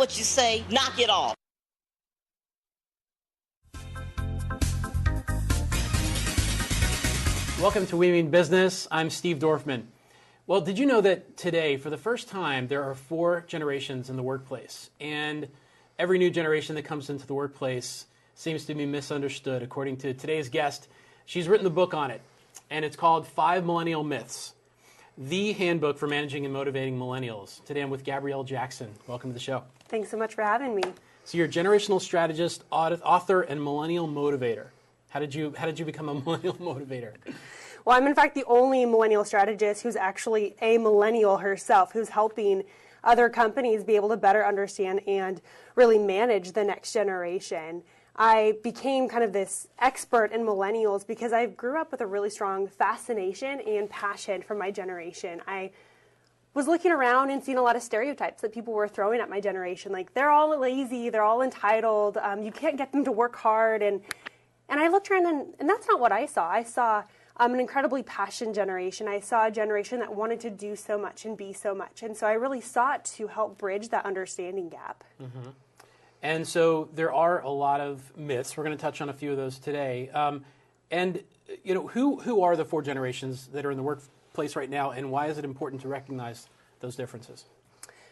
what you say, knock it off. Welcome to We Mean Business. I'm Steve Dorfman. Well, did you know that today, for the first time, there are 4 generations in the workplace? And every new generation that comes into the workplace seems to be misunderstood. According to today's guest, she's written the book on it, and it's called 5 Millennial Myths, the handbook for managing and motivating millennials. Today I'm with Gabrielle Jackson. Welcome to the show. Thanks so much for having me. So you're a generational strategist, author, and millennial motivator. How did you become a millennial motivator? Well, I'm in fact the only millennial strategist who's actually a millennial herself, who's helping other companies be able to better understand and really manage the next generation. I became kind of this expert in millennials because I grew up with a really strong fascination and passion for my generation. I was looking around and seeing a lot of stereotypes that people were throwing at my generation, like they're all lazy, they're all entitled, you can't get them to work hard, and I looked around and that's not what I saw. I saw an incredibly passionate generation. I saw a generation that wanted to do so much and be so much, and so I really sought to help bridge that understanding gap. Mm-hmm. And so there are a lot of myths. We're going to touch on a few of those today. And you know, who are the 4 generations that are in the workplace right now, and why is it important to recognize those differences?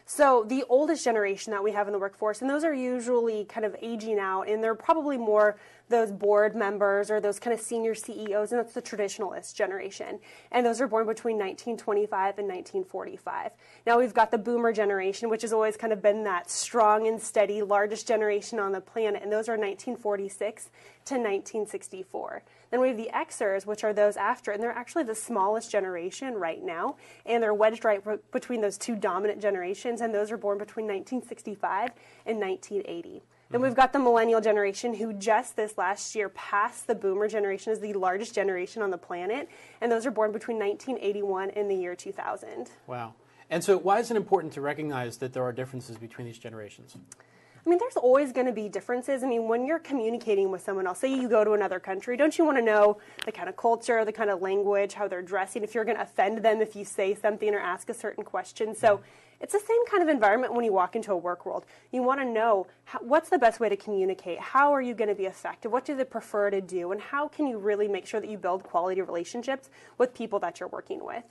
So the oldest generation that we have in the workforce, and those are usually kind of aging out, and they're probably more those board members or those kind of senior CEOs, and that's the traditionalist generation. And those are born between 1925 and 1945. Now we've got the boomer generation, which has always kind of been that strong and steady, largest generation on the planet, and those are 1946 to 1964. Then we have the Xers, which are those after, and they're actually the smallest generation right now, and they're wedged right between those 2 dominant generations, and those are born between 1965 and 1980. Then we've got the millennial generation, who just this last year passed the boomer generation as the largest generation on the planet, and those are born between 1981 and the year 2000. Wow. And so why is it important to recognize that there are differences between these generations? I mean, there's always going to be differences. I mean, when you're communicating with someone else, say you go to another country, don't you want to know the kind of culture, the kind of language, how they're dressing, if you're going to offend them if you say something or ask a certain question? So it's the same kind of environment when you walk into a work world. You want to know what's the best way to communicate, how are you going to be effective, what do they prefer to do, and how can you really make sure that you build quality relationships with people that you're working with.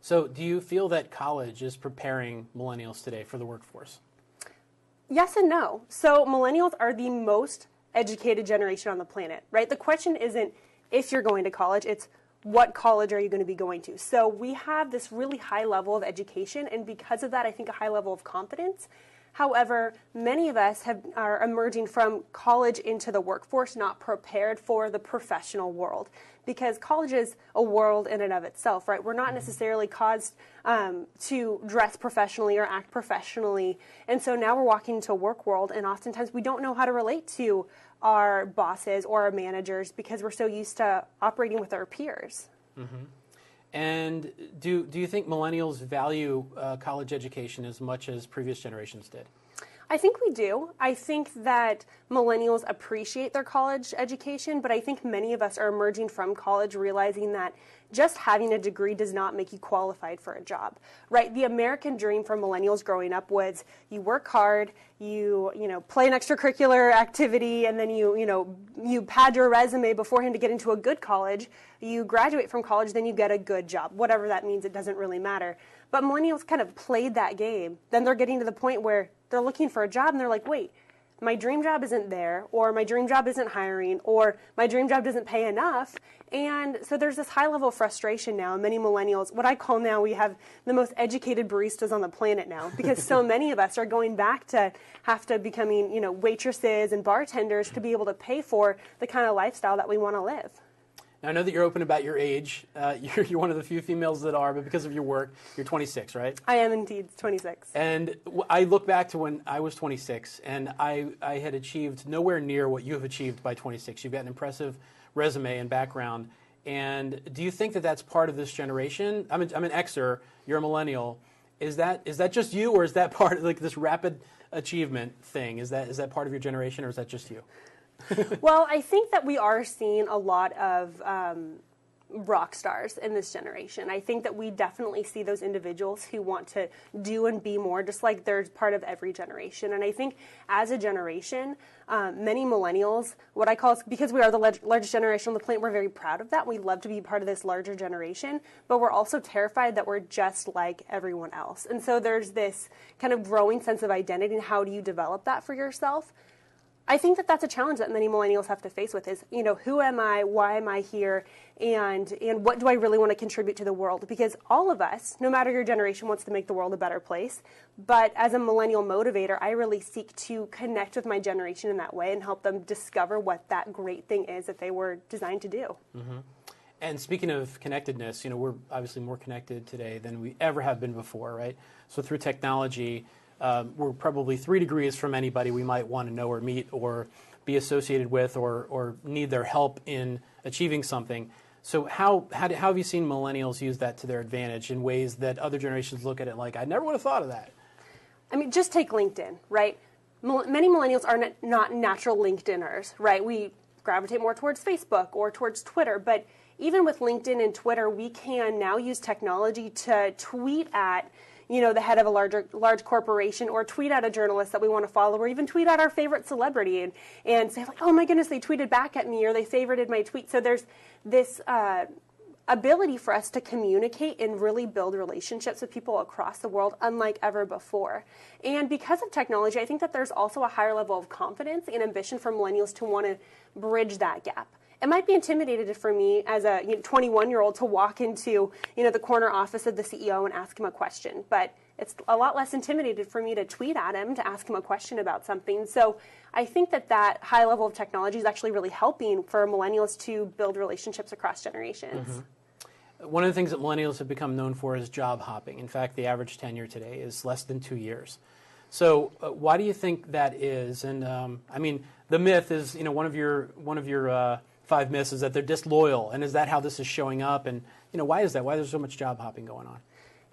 So do you feel that college is preparing millennials today for the workforce? Yes and no. So millennials are the most educated generation on the planet, right? The question isn't if you're going to college, it's what college are you going to be going to? So we have this really high level of education, and because of that, I think a high level of confidence. However, many of us are emerging from college into the workforce not prepared for the professional world, because college is a world in and of itself, right? We're not necessarily caused to dress professionally or act professionally, and so now we're walking into a work world, and oftentimes we don't know how to relate to our bosses or our managers because we're so used to operating with our peers. Mm-hmm. And do you think millennials value college education as much as previous generations did? I think we do. I think that millennials appreciate their college education, but I think many of us are emerging from college realizing that just having a degree does not make you qualified for a job, right? The American dream for millennials growing up was you work hard, you play an extracurricular activity, and then you pad your resume beforehand to get into a good college. You graduate from college, then you get a good job. Whatever that means, it doesn't really matter. But millennials kind of played that game. Then they're getting to the point where they're looking for a job, and they're like, wait, my dream job isn't there, or my dream job isn't hiring, or my dream job doesn't pay enough. And so there's this high level of frustration now. Many millennials, what I call now, we have the most educated baristas on the planet now, because so many of us are going back to have to becoming, waitresses and bartenders to be able to pay for the kind of lifestyle that we want to live. Now, I know that you're open about your age. You're one of the few females that are, but because of your work, you're 26, right? I am indeed 26. And I look back to when I was 26, and I had achieved nowhere near what you have achieved by 26. You've got an impressive resume and background. And do you think that that's part of this generation? I'm an Xer, you're a millennial. Is that just you, or is that part of this rapid achievement thing? Is that part of your generation, or is that just you? Well, I think that we are seeing a lot of rock stars in this generation. I think that we definitely see those individuals who want to do and be more, just like they're part of every generation. And I think as a generation, many millennials, what I call, because we are the largest generation on the planet, we're very proud of that. We love to be part of this larger generation, but we're also terrified that we're just like everyone else. And so there's this kind of growing sense of identity, and how do you develop that for yourself? I think that that's a challenge that many millennials have to face with is, who am I, why am I here, and what do I really want to contribute to the world? Because all of us, no matter your generation, wants to make the world a better place. But as a millennial motivator, I really seek to connect with my generation in that way and help them discover what that great thing is that they were designed to do. Mm-hmm. And speaking of connectedness, we're obviously more connected today than we ever have been before, right? So through technology, we're probably 3 degrees from anybody we might want to know or meet or be associated with or need their help in achieving something. So how have you seen millennials use that to their advantage in ways that other generations look at it like, I never would have thought of that? I mean, just take LinkedIn, right? Many millennials are not natural LinkedIners, right? We gravitate more towards Facebook or towards Twitter, but even with LinkedIn and Twitter, we can now use technology to tweet at the head of a large corporation, or tweet at a journalist that we want to follow, or even tweet at our favorite celebrity and say, like, oh my goodness, they tweeted back at me, or they favorited my tweet. So there's this ability for us to communicate and really build relationships with people across the world unlike ever before. And because of technology, I think that there's also a higher level of confidence and ambition for millennials to want to bridge that gap. It might be intimidated for me as a 21-year-old to walk into the corner office of the CEO and ask him a question, but it's a lot less intimidated for me to tweet at him to ask him a question about something. So I think that high level of technology is actually really helping for millennials to build relationships across generations. Mm-hmm. One of the things that millennials have become known for is job hopping. In fact, the average tenure today is less than 2 years. So why do you think that is? And I mean, the myth is, one of your 5 myths is that they're disloyal, and is that how this is showing up? And why is that? Why is there so much job hopping going on?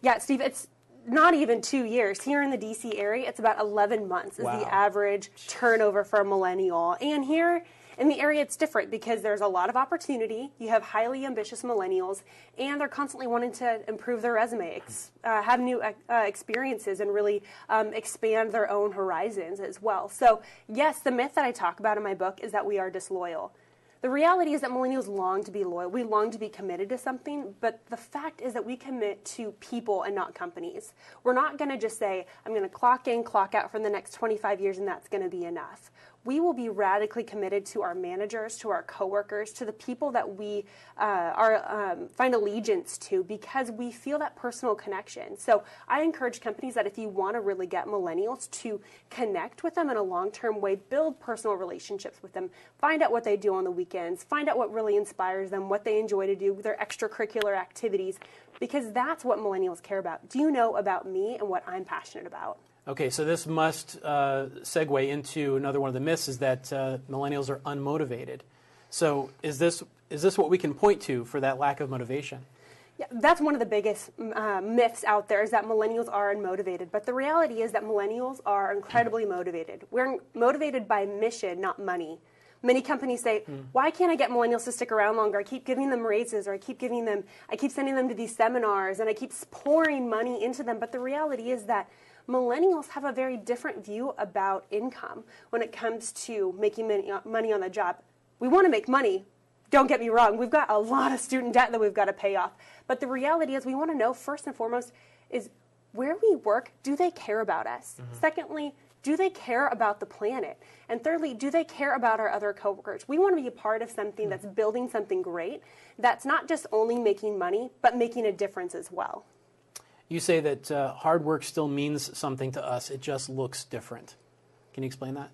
Yeah, Steve, it's not even 2 years. Here in the D.C. area, it's about 11 months is the average turnover for a millennial. And here in the area, it's different because there's a lot of opportunity. You have highly ambitious millennials, and they're constantly wanting to improve their resume, have new experiences, and really expand their own horizons as well. So yes, the myth that I talk about in my book is that we are disloyal. The reality is that millennials long to be loyal. We long to be committed to something, but the fact is that we commit to people and not companies. We're not going to just say, I'm going to clock in, clock out for the next 25 years, and that's going to be enough. We will be radically committed to our managers, to our coworkers, to the people that we find allegiance to, because we feel that personal connection. So I encourage companies that if you want to really get millennials to connect with them in a long-term way, build personal relationships with them, find out what they do on the weekends, find out what really inspires them, what they enjoy to do, their extracurricular activities, because that's what millennials care about. Do you know about me and what I'm passionate about? Okay, so this must segue into another one of the myths, is that millennials are unmotivated. So is this what we can point to for that lack of motivation? Yeah, that's one of the biggest myths out there, is that millennials are unmotivated. But the reality is that millennials are incredibly motivated. We're motivated by mission, not money. Many companies say, why can't I get millennials to stick around longer? I keep giving them raises, or I keep sending them to these seminars, and I keep pouring money into them. But the reality is that millennials have a very different view about income when it comes to making money on the job. We want to make money. Don't get me wrong. We've got a lot of student debt that we've got to pay off. But the reality is we want to know, first and foremost, is where we work, do they care about us? Mm-hmm. Secondly, do they care about the planet? And thirdly, do they care about our other coworkers? We want to be a part of something that's building something great, that's not just only making money, but making a difference as well. You say that hard work still means something to us. It just looks different. Can you explain that?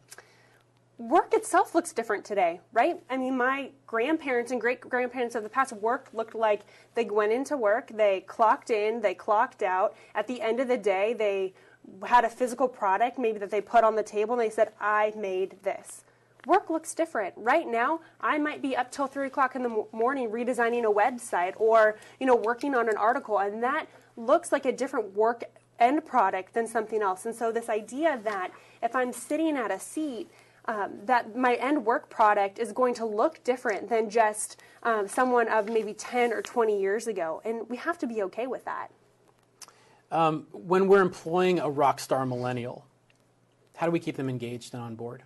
Work itself looks different today, right? I mean, my grandparents and great-grandparents of the past, work looked like they went into work, they clocked in, they clocked out. At the end of the day, they had a physical product maybe that they put on the table, and they said, I made this. Work looks different. Right now, I might be up till 3 o'clock in the morning redesigning a website or, working on an article, and that looks like a different work end product than something else. And so this idea that if I'm sitting at a seat, that my end work product is going to look different than just someone of maybe 10 or 20 years ago. And we have to be okay with that. When we're employing a rock star millennial, how do we keep them engaged and on board?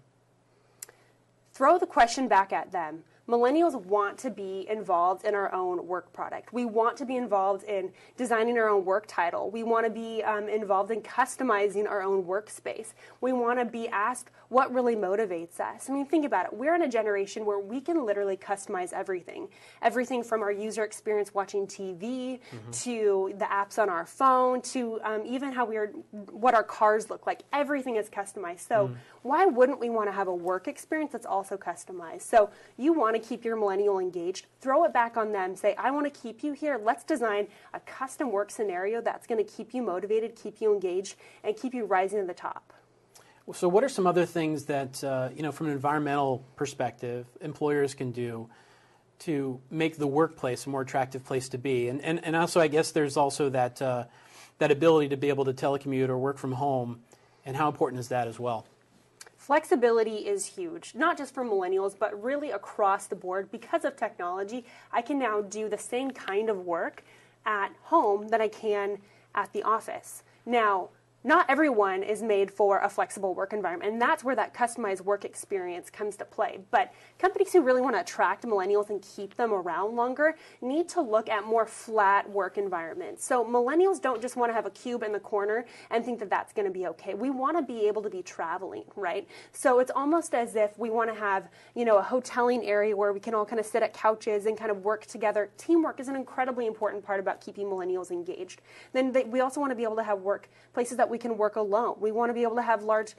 Throw the question back at them. Millennials want to be involved in our own work product. We want to be involved in designing our own work title. We want to be involved in customizing our own workspace. We want to be asked what really motivates us. I mean, think about it. We're in a generation where we can literally customize everything. Everything from our user experience watching TV to the apps on our phone to even what our cars look like. Everything is customized. So why wouldn't we want to have a work experience that's also customized? So you want to keep your millennial engaged, throw it back on them, say, I want to keep you here. Let's design a custom work scenario that's going to keep you motivated, keep you engaged, and keep you rising to the top. So what are some other things that, from an environmental perspective, employers can do to make the workplace a more attractive place to be? And also, I guess there's also that ability to be able to telecommute or work from home, and how important is that as well? Flexibility is huge, not just for millennials, but really across the board. Because of technology, I can now do the same kind of work at home that I can at the office. Now, not everyone is made for a flexible work environment, and that's where that customized work experience comes to play. But companies who really want to attract millennials and keep them around longer need to look at more flat work environments. So millennials don't just want to have a cube in the corner and think that that's going to be okay. We want to be able to be traveling, right? So it's almost as if we want to have, a hoteling area where we can all kind of sit at couches and kind of work together. Teamwork is an incredibly important part about keeping millennials engaged. Then we also want to be able to have work places that we can work alone. We want to be able to have large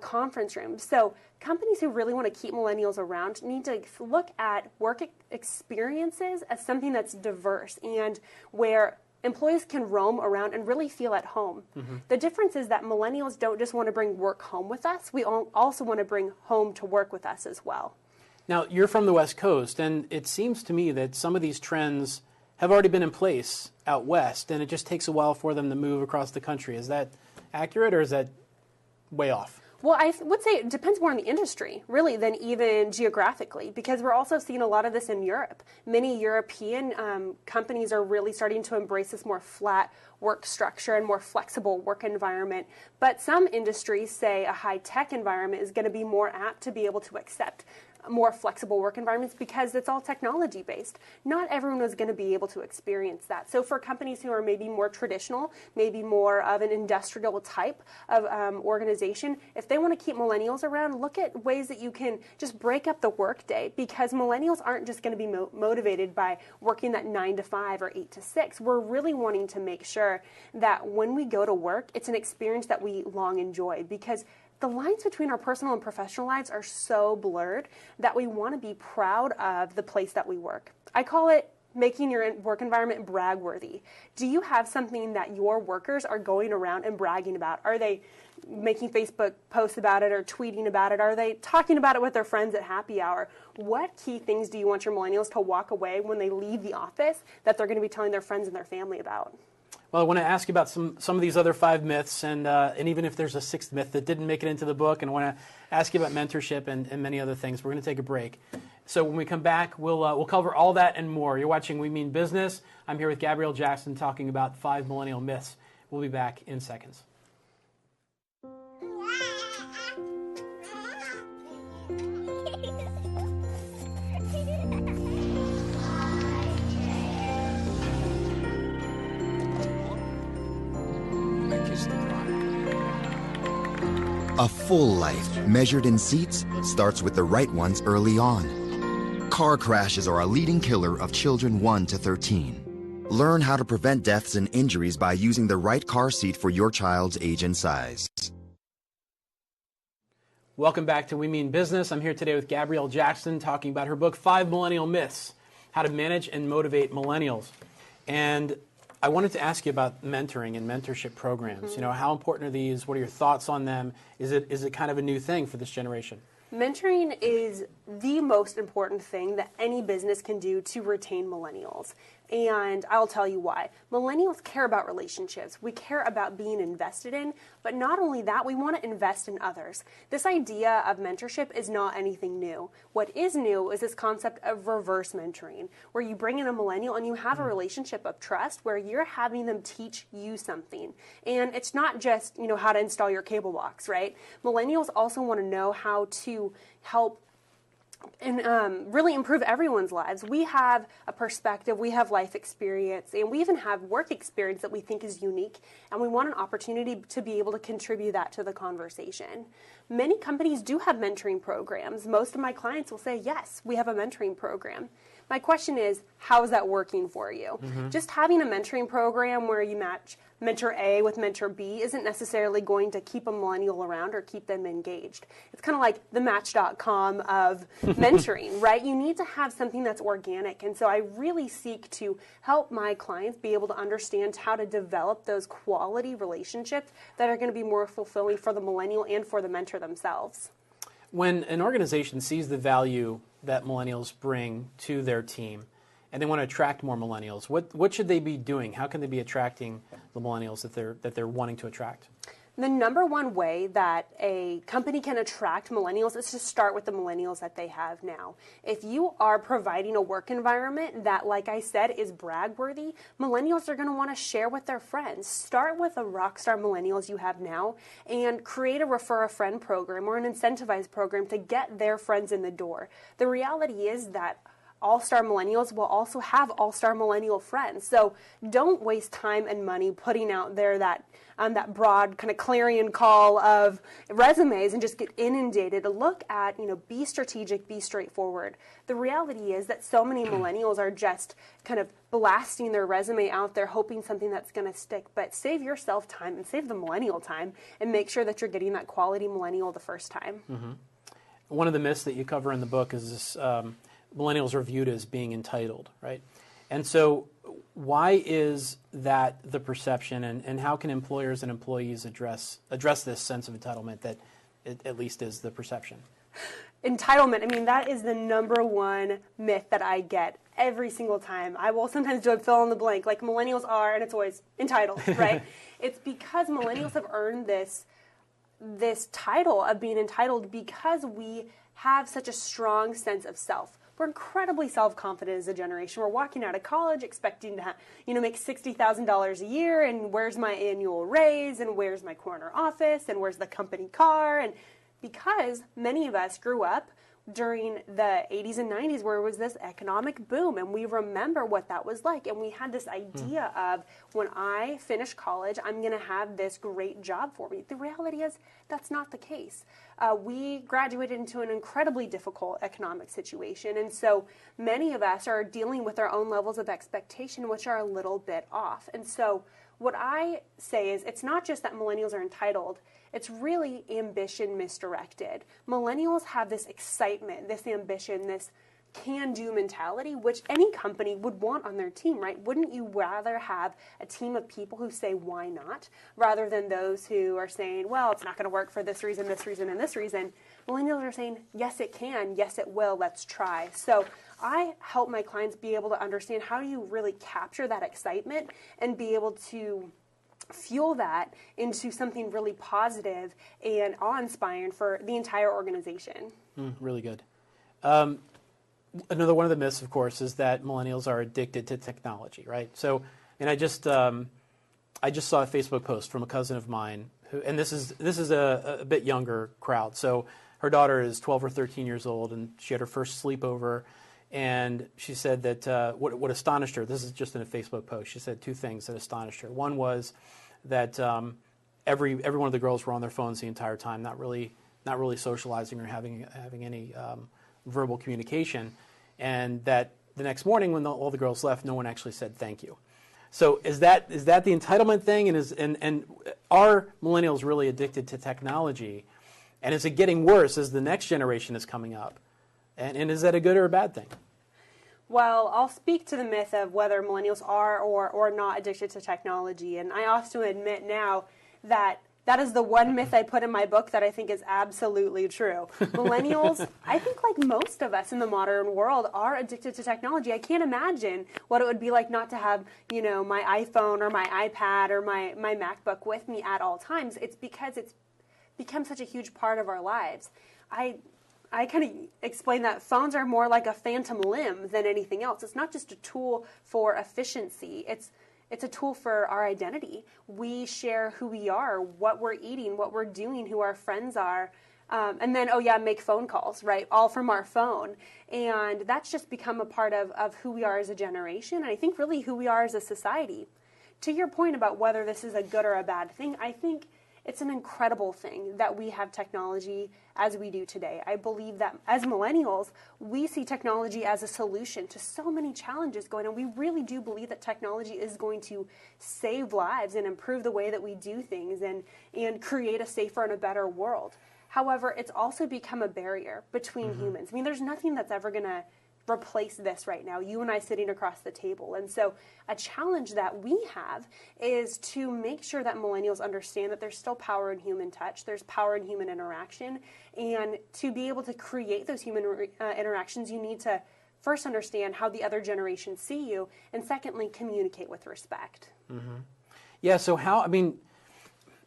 conference rooms. So companies who really want to keep millennials around need to look at work experiences as something that's diverse and where employees can roam around and really feel at home. The difference is that millennials don't just want to bring work home with us. We also want to bring home to work with us as well. Now, you're from the West Coast, and it seems to me that some of these trends have already been in place out west, and it just takes a while for them to move across the country. Is that accurate, or is that way off? Well, I would say it depends more on the industry, really, than even geographically, because we're also seeing a lot of this in Europe. Many European companies are really starting to embrace this more flat work structure and more flexible work environment. But some industries say a high-tech environment is going to be more apt to be able to accept more flexible work environments because it's all technology based. Not everyone is going to be able to experience that. So for companies who are maybe more traditional, maybe more of an industrial type of organization, if they want to keep millennials around, look at ways that you can just break up the workday, because millennials aren't just going to be motivated by working that 9 to 5 or 8 to 6. We're really wanting to make sure that when we go to work, it's an experience that we long enjoy, because the lines between our personal and professional lives are so blurred that we want to be proud of the place that we work. I call it making your work environment brag-worthy. Do you have something that your workers are going around and bragging about? Are they making Facebook posts about it or tweeting about it? Are they talking about it with their friends at happy hour? What key things do you want your millennials to walk away when they leave the office that they're going to be telling their friends and their family about? Well, I want to ask you about some of these other 5 myths, and even if there's a 6th myth that didn't make it into the book, and I want to ask you about mentorship and many other things. We're going to take a break. So when we come back, we'll cover all that and more. You're watching We Mean Business. I'm here with Gabrielle Jackson talking about 5 millennial myths. We'll be back in seconds. A full life, measured in seats, starts with the right ones early on. Car crashes are a leading killer of children 1 to 13. Learn how to prevent deaths and injuries by using the right car seat for your child's age and size. Welcome back to We Mean Business. I'm here today with Gabrielle Jackson talking about her book, 5 Millennial Myths, How to Manage and Motivate Millennials. And I wanted to ask you about mentoring and mentorship programs. How important are these? What are your thoughts on them? Is it kind of a new thing for this generation? Mentoring is the most important thing that any business can do to retain millennials. And I'll tell you why. Millennials care about relationships. We care about being invested in, but not only that, we want to invest in others. This idea of mentorship is not anything new. What is new is this concept of reverse mentoring, where you bring in a millennial and you have a relationship of trust where you're having them teach you something. And it's not just, how to install your cable box, right? Millennials also want to know how to help and really improve everyone's lives. We have a perspective, we have life experience, and we even have work experience that we think is unique, and we want an opportunity to be able to contribute that to the conversation. Many companies do have mentoring programs. Most of my clients will say, yes, we have a mentoring program. My question is, how is that working for you? Just having a mentoring program where you match mentor A with mentor B isn't necessarily going to keep a millennial around or keep them engaged. It's kind of like the Match.com of mentoring, right? You need to have something that's organic. And so I really seek to help my clients be able to understand how to develop those quality relationships that are going to be more fulfilling for the millennial and for the mentor themselves. When an organization sees the value that millennials bring to their team, and they want to attract more millennials, what should they be doing? How can they be attracting the millennials that they're wanting to attract? The number one way that a company can attract millennials is to start with the millennials that they have now. If you are providing a work environment that, like I said, is brag-worthy, millennials are going to want to share with their friends. Start with the rockstar millennials you have now and create a refer a friend program or an incentivized program to get their friends in the door. The reality is that all-star millennials will also have all-star millennial friends. So don't waste time and money putting out there that broad kind of clarion call of resumes and just get inundated. Look at, be strategic, be straightforward. The reality is that so many millennials are just kind of blasting their resume out there, hoping something that's going to stick. But save yourself time and save the millennial time and make sure that you're getting that quality millennial the first time. One of the myths that you cover in the book is this, millennials are viewed as being entitled, right? And so why is that the perception, and how can employers and employees address this sense of entitlement that it at least is the perception? Entitlement, that is the number one myth that I get every single time. I will sometimes do a fill in the blank, like millennials are, and it's always entitled, right? It's because millennials have earned this title of being entitled because we have such a strong sense of self. We're incredibly self-confident as a generation. We're walking out of college expecting to make $60,000 a year, and where's my annual raise, and where's my corner office, and where's the company car, and because many of us grew up during the 80s and 90s where it was this economic boom, and we remember what that was like, and we had this idea of, when I finish college, I'm going to have this great job for me. The reality is that's not the case. We graduated into an incredibly difficult economic situation, and so many of us are dealing with our own levels of expectation, which are a little bit off. And so what I say is, it's not just that millennials are entitled, it's really ambition misdirected. Millennials have this excitement, this ambition, this can-do mentality, which any company would want on their team, right? Wouldn't you rather have a team of people who say, why not, rather than those who are saying, well, it's not going to work for this reason, and this reason. Millennials are saying, yes, it can, yes, it will, let's try. So I help my clients be able to understand, how do you really capture that excitement and be able to fuel that into something really positive and awe-inspiring for the entire organization. Really good. Another one of the myths, of course, is that millennials are addicted to technology, right? So, and I just saw a Facebook post from a cousin of mine who, and this is a bit younger crowd. So her daughter is 12 or 13 years old, and she had her first sleepover, and she said that what astonished her, this is just in a Facebook post, she said two things that astonished her. One was that every one of the girls were on their phones the entire time, not really socializing or having any verbal communication, and that the next morning when all the girls left, no one actually said thank you. So is that the entitlement thing, and are millennials really addicted to technology, and is it getting worse as the next generation is coming up, and is that a good or a bad thing? Well, I'll speak to the myth of whether millennials are or not addicted to technology, and I often admit now that that is the one myth I put in my book that I think is absolutely true. Millennials, I think like most of us in the modern world, are addicted to technology. I can't imagine what it would be like not to have, you know, my iPhone or my iPad or my MacBook with me at all times. It's because it's become such a huge part of our lives. I kind of explain that phones are more like a phantom limb than anything else. It's not just a tool for efficiency. It's a tool for our identity. We share who we are, what we're eating, what we're doing, who our friends are. And then, make phone calls, right? All from our phone. And that's just become a part of who we are as a generation. And I think really who we are as a society. To your point about whether this is a good or a bad thing, I think it's an incredible thing that we have technology as we do today. I believe that as millennials, we see technology as a solution to so many challenges going on. We really do believe that technology is going to save lives and improve the way that we do things and create a safer and a better world. However, it's also become a barrier between humans. I mean, there's nothing that's ever going to replace this right now, you and I sitting across the table. And so a challenge that we have is to make sure that millennials understand that there's still power in human touch, there's power in human interaction, and to be able to create those human interactions, you need to first understand how the other generations see you, and secondly, communicate with respect. Yeah, so how, I mean,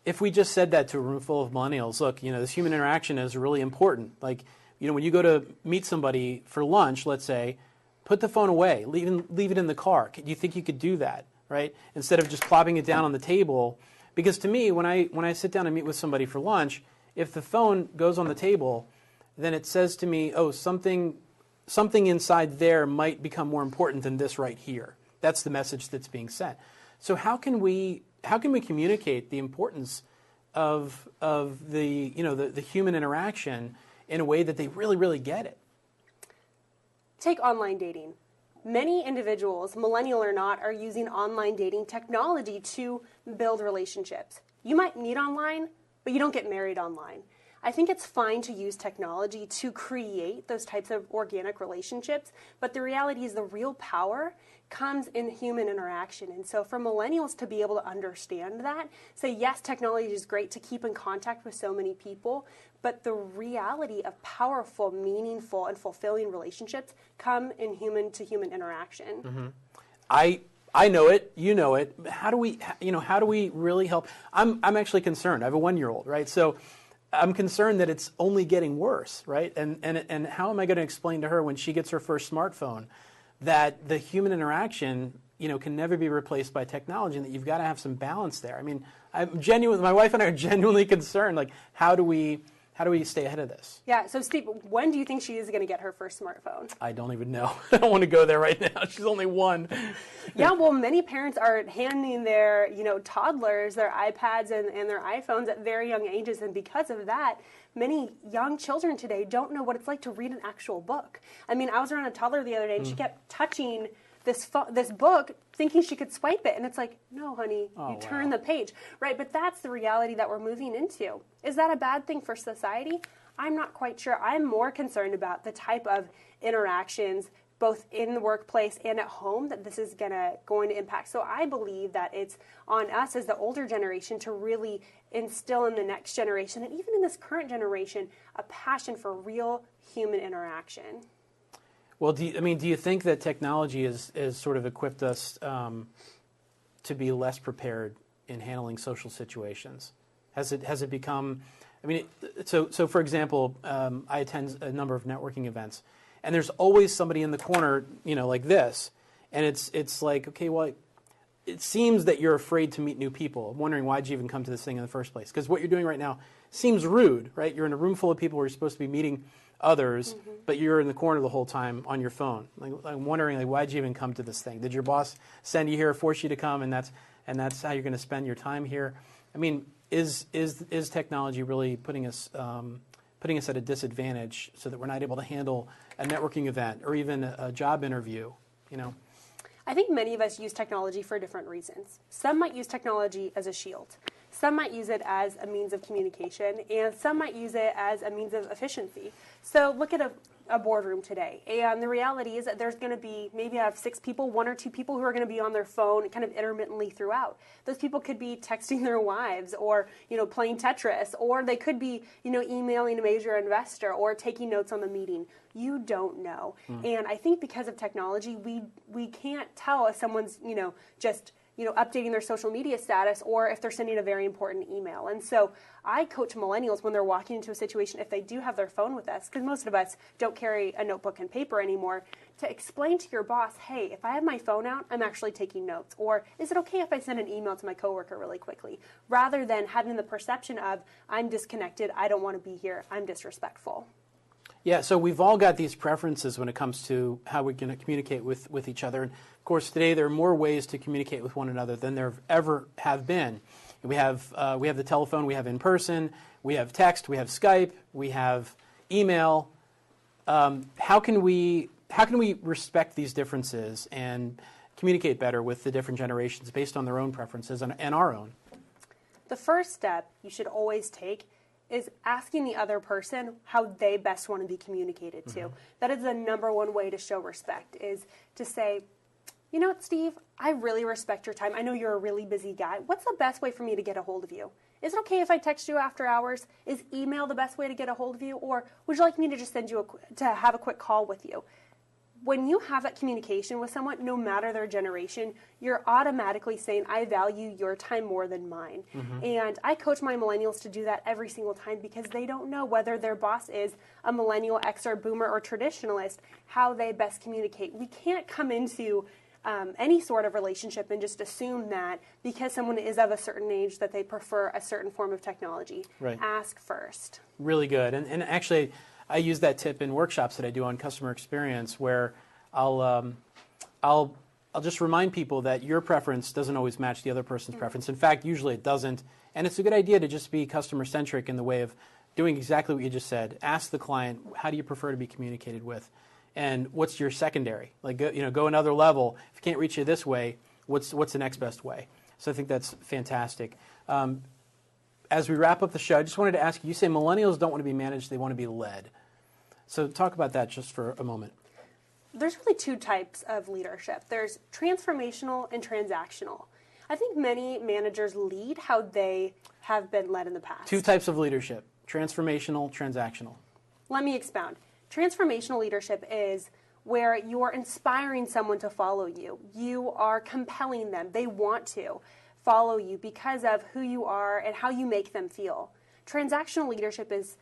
if we just said that to a room full of millennials, look, you know, this human interaction is really important. Like, you know, when you go to meet somebody for lunch, let's say, put the phone away, leave it in the car. Do you think you could do that, right? Instead of just plopping it down on the table. Because to me, when I sit down and meet with somebody for lunch, if the phone goes on the table, then it says to me, oh, something inside there might become more important than this right here. That's the message that's being sent. So how can we communicate the importance of the, you know, the human interaction in a way that they really, really get it? Take online dating. Many individuals, millennial or not, are using online dating technology to build relationships. You might meet online, but you don't get married online. I think it's fine to use technology to create those types of organic relationships, but the reality is the real power comes in human interaction. And so for millennials to be able to understand that, say, yes, technology is great to keep in contact with so many people, but the reality of powerful, meaningful, and fulfilling relationships come in human-to-human interaction. I know it, you know it. How do we really help? I'm actually concerned. I have a 1-year-old, right? So I'm concerned that it's only getting worse, right? And how am I going to explain to her when she gets her first smartphone that the human interaction, you know, can never be replaced by technology, and that you've got to have some balance there? I mean, my wife and I are genuinely concerned. Like, how do we stay ahead of this? Yeah, so Steve, when do you think she is going to get her first smartphone? I don't even know. I don't want to go there right now. She's only 1. Yeah, well, many parents are handing their, you know, toddlers their iPads and their iPhones at very young ages, and because of that, many young children today don't know what it's like to read an actual book. I mean, I was around a toddler the other day, and she kept touching this book, thinking she could swipe it, and it's like, no, honey, you turn the page, right? But that's the reality that we're moving into. Is that a bad thing for society? I'm not quite sure. I'm more concerned about the type of interactions, both in the workplace and at home, that this is going to impact. So I believe that it's on us as the older generation to really instill in the next generation, and even in this current generation, a passion for real human interaction. Well, do you think that technology has sort of equipped us to be less prepared in handling social situations? Has it become? I mean, so for example, I attend a number of networking events, and there's always somebody in the corner, you know, like this, and it's like, okay, well, it seems that you're afraid to meet new people. I'm wondering, why'd you even come to this thing in the first place? Because what you're doing right now seems rude, right? You're in a room full of people where you're supposed to be meeting others, but you're in the corner the whole time on your phone. Like, I'm wondering, like, why'd you even come to this thing? Did your boss send you here, force you to come, and that's how you're going to spend your time here? I mean, is technology really putting us at a disadvantage so that we're not able to handle a networking event or even a job interview? You know. I think many of us use technology for different reasons. Some might use technology as a shield. Some might use it as a means of communication, and some might use it as a means of efficiency. So look at a boardroom today, and the reality is that there's going to be, maybe I have 6 people, 1 or 2 people who are going to be on their phone kind of intermittently throughout. Those people could be texting their wives, or playing Tetris, or they could be emailing a major investor or taking notes on the meeting. You don't know. And I think because of technology, we can't tell if someone's just updating their social media status or if they're sending a very important email. And so I coach millennials when they're walking into a situation, if they do have their phone with us, because most of us don't carry a notebook and paper anymore, to explain to your boss, hey, if I have my phone out, I'm actually taking notes. Or is it okay if I send an email to my coworker really quickly? Rather than having the perception of, I'm disconnected, I don't want to be here, I'm disrespectful. Yeah, so we've all got these preferences when it comes to how we're going to communicate with each other. And of course, today there are more ways to communicate with one another than there ever have been. We have the telephone, we have in person, we have text, we have Skype, we have email. How can we respect these differences and communicate better with the different generations based on their own preferences and our own? The first step you should always take is asking the other person how they best want to be communicated to. That is the number one way to show respect, is to say, you know what, Steve, I really respect your time. I know you're a really busy guy. What's the best way for me to get a hold of you? Is it okay if I text you after hours? Is email the best way to get a hold of you? Or would you like me to just send you to have a quick call with you? When you have that communication with someone, no matter their generation, you're automatically saying, I value your time more than mine. And I coach my millennials to do that every single time, because they don't know whether their boss is a millennial, Xer, boomer, or traditionalist, how they best communicate. We can't come into any sort of relationship and just assume that because someone is of a certain age that they prefer a certain form of technology. Right. Ask first. Really good. And actually, I use that tip in workshops that I do on customer experience, where I'll just remind people that your preference doesn't always match the other person's preference. In fact, usually it doesn't. And it's a good idea to just be customer-centric in the way of doing exactly what you just said. Ask the client, how do you prefer to be communicated with? And what's your secondary? Like, go another level. If you can't reach you this way, what's the next best way? So I think that's fantastic. As we wrap up the show, I just wanted to ask you say millennials don't want to be managed, they want to be led. So talk about that just for a moment. There's really 2 types of leadership. There's transformational and transactional. I think many managers lead how they have been led in the past. 2 types of leadership, transformational, transactional. Let me expound. Transformational leadership is where you're inspiring someone to follow you. You are compelling them. They want to follow you because of who you are and how you make them feel. Transactional leadership is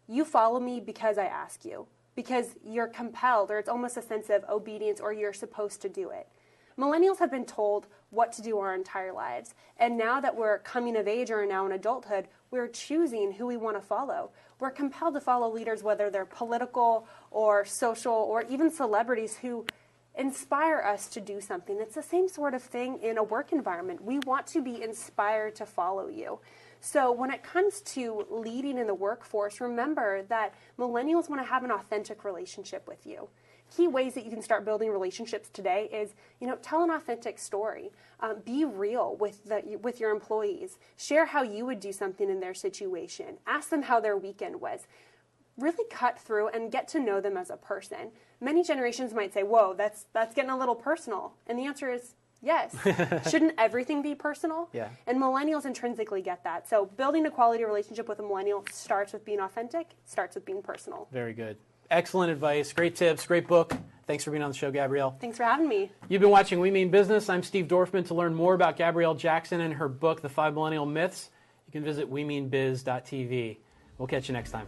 you follow me because I ask you, because you're compelled, or it's almost a sense of obedience, or you're supposed to do it. Millennials have been told what to do our entire lives, and now that we're coming of age or now in adulthood, we're choosing who we want to follow. We're compelled to follow leaders, whether they're political or social or even celebrities, who inspire us to do something. It's the same sort of thing in a work environment. We want to be inspired to follow you. So when it comes to leading in the workforce, remember that millennials want to have an authentic relationship with you. Key ways that you can start building relationships today is, tell an authentic story. Be real with your employees. Share how you would do something in their situation. Ask them how their weekend was. Really cut through and get to know them as a person. Many generations might say, whoa, that's getting a little personal. And the answer is yes. Shouldn't everything be personal? Yeah. And millennials intrinsically get that. So building a quality relationship with a millennial starts with being authentic, starts with being personal. Very good. Excellent advice, great tips, great book. Thanks for being on the show, Gabrielle. Thanks for having me. You've been watching We Mean Business. I'm Steve Dorfman. To learn more about Gabrielle Jackson and her book, The 5 Millennial Myths, you can visit wemeanbiz.tv. We'll catch you next time.